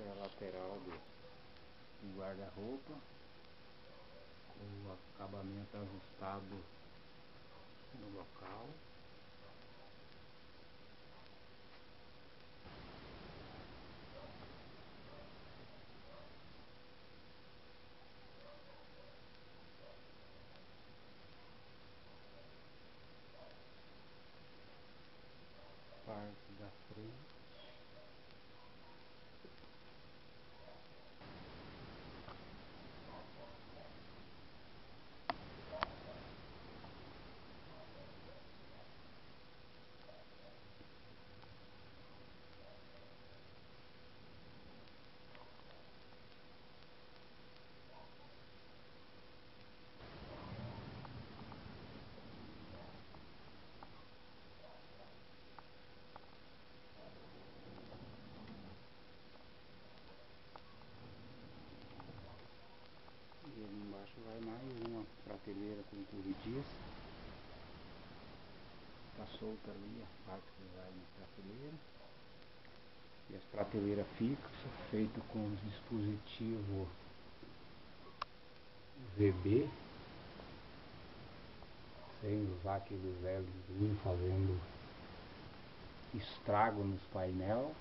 a lateral do guarda-roupa, com o acabamento ajustado no local. Parte da frente. E ali embaixo vai mais uma prateleira com corrediça. Tá solta ali a parte que vai na prateleira. E as prateleiras fixas, feito com dispositivo VB, sem usar aqueles Lzinhos fazendo estrago nos painel.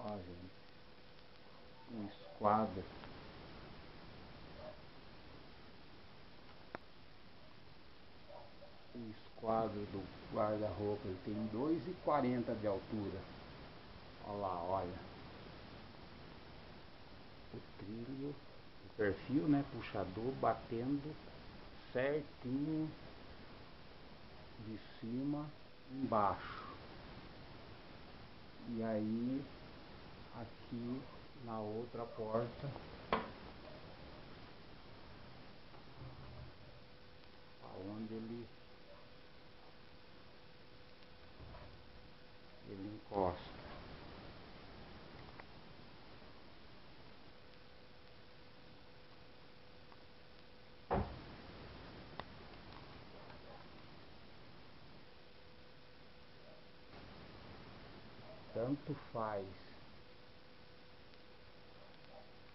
Ó, gente, um esquadro. O esquadro do guarda-roupa, ele tem 2,40 de altura. Olha lá, olha. O trilho, o perfil, né, puxador batendo certinho de cima embaixo. E aí aqui na outra porta, aonde ele encosta. Tanto faz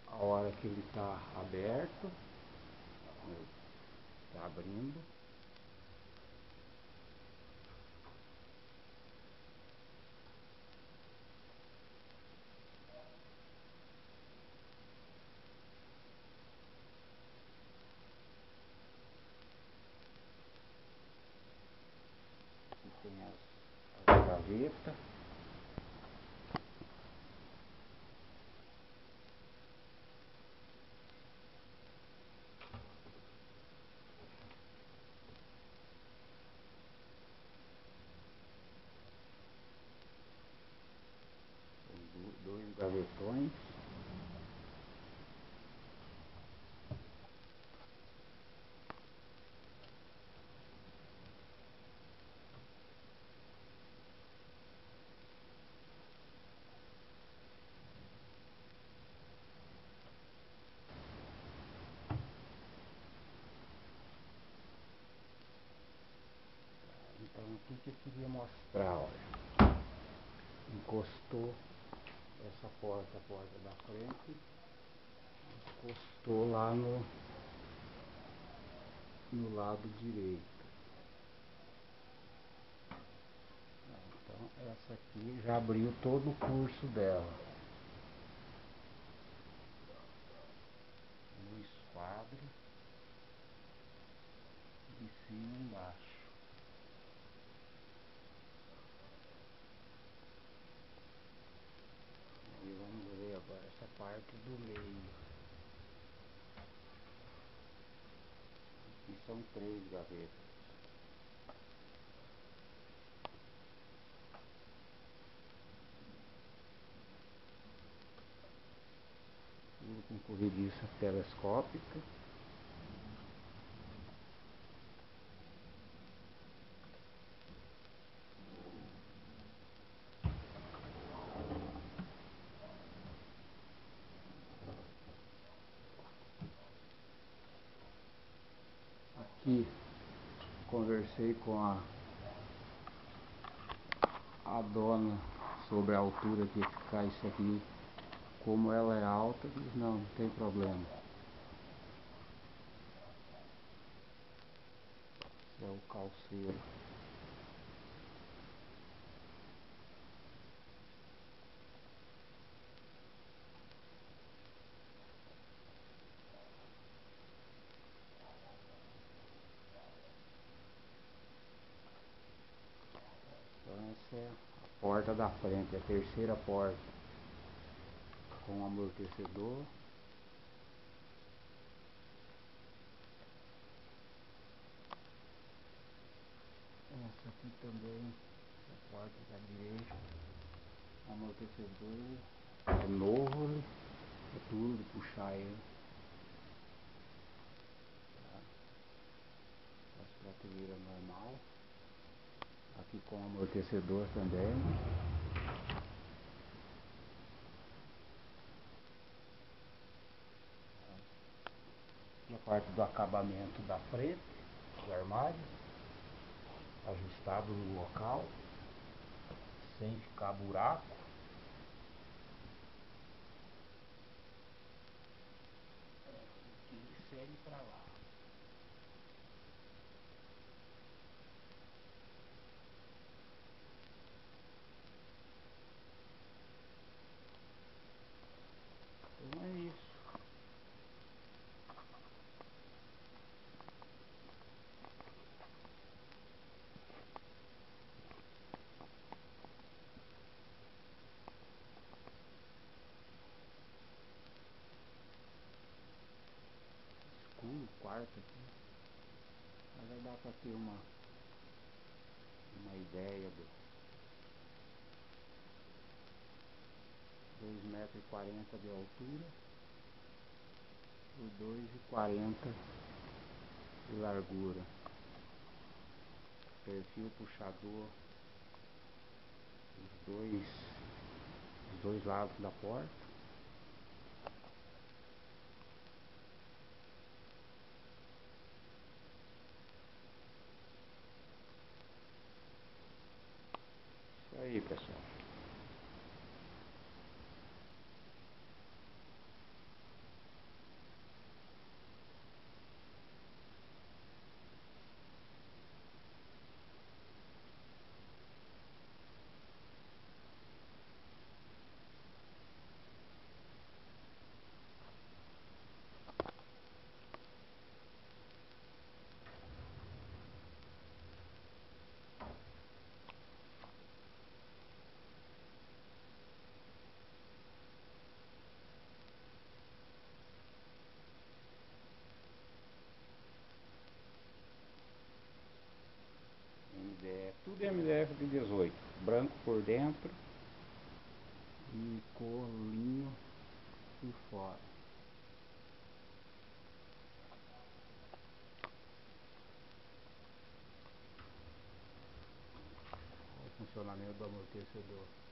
a hora que ele está aberto, está abrindo, aqui tem as gavetas. Dois gavetões. Então o que eu queria mostrar, olha. Encostou essa porta, a porta da frente, encostou lá no lado direito. Então essa aqui já abriu todo o curso dela. No esquadro, de cima e embaixo. E vamos ver agora essa parte do meio. Aqui são 3 gavetas. Tudo com corrediça telescópica. que conversei com a dona sobre a altura que ia ficar isso aqui. Como ela é alta, diz não tem problema. Esse é o calceiro. Então essa é a porta da frente, a terceira porta com amortecedor. Essa aqui também, a porta da direita, amortecedor é novo, é tudo de puxar ele. As prateleiras normal, aqui com amortecedor também. Aqui a parte do acabamento da frente do armário, ajustado no local, sem ficar buraco. Aqui segue para lá. Então é isso. Escuro o quarto aqui. Mas já dá para ter uma ideia do 2,40 m de altura por 2,40 de largura. Perfil puxador dos dois lados da porta. Isso aí, pessoal. MDF, tudo MDF de 18, branco por dentro e colinho por fora. O funcionamento do amortecedor.